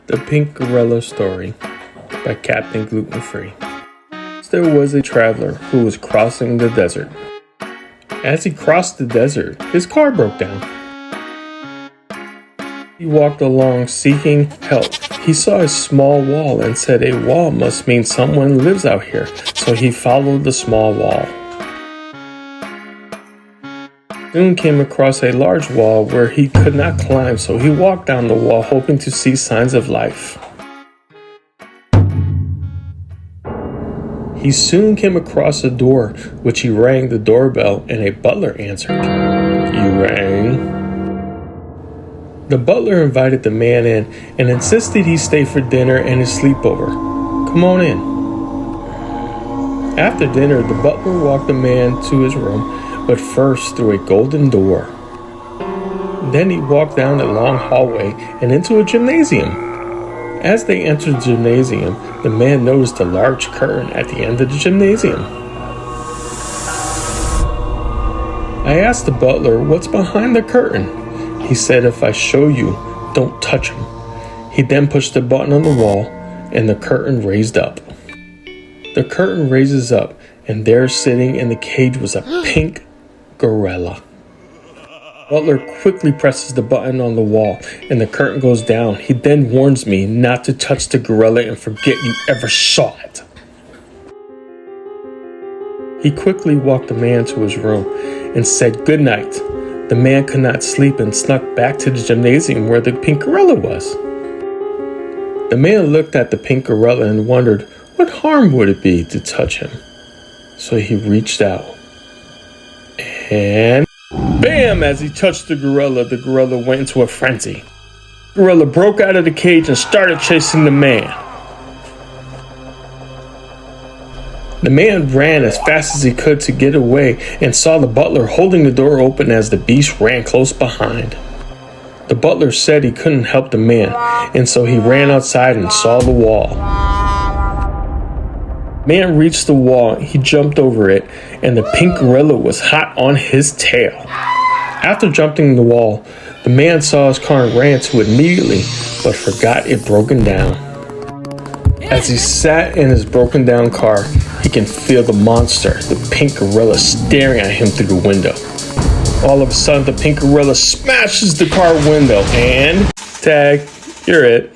The Pink Gorilla Story by Captain Gluten Free. There was a traveler who was crossing the desert. As he crossed the desert, his car broke down. He walked along seeking help. He saw a small wall and said, "A wall must mean someone lives out here." So he followed the small wall. Soon came across a large wall where he could not climb, so he walked down the wall hoping to see signs of life. He soon came across a door, which he rang the doorbell, and a butler answered. "You rang?" The butler invited the man in and insisted he stay for dinner and his sleepover. "Come on in." After dinner, the butler walked the man to his room, but first through a golden door. Then he walked down a long hallway and into a gymnasium. As they entered the gymnasium, the man noticed a large curtain at the end of the gymnasium. I asked the butler, "What's behind the curtain?" He said, "If I show you, don't touch him." He then pushed the button on the wall and the curtain raised up. The curtain raises up, and there sitting in the cage was a pink gorilla. Butler quickly presses the button on the wall and the curtain goes down. He then warns me not to touch the gorilla and forget you ever saw it. He quickly walked the man to his room and said good night. The man could not sleep and snuck back to the gymnasium where the pink gorilla was. The man looked at the pink gorilla and wondered what harm would it be to touch him. So he reached out. And bam! As he touched the gorilla went into a frenzy. The gorilla broke out of the cage and started chasing the man. The man ran as fast as he could to get away and saw the butler holding the door open as the beast ran close behind. The butler said he couldn't help the man, and so he ran outside and saw the wall. Man reached the wall, he jumped over it, and the pink gorilla was hot on his tail. After jumping the wall, the man saw his car and ran to it immediately, but forgot it broken down. As he sat in his broken down car, he can feel the monster, the pink gorilla, staring at him through the window. All of a sudden, the pink gorilla smashes the car window and tag, you're it.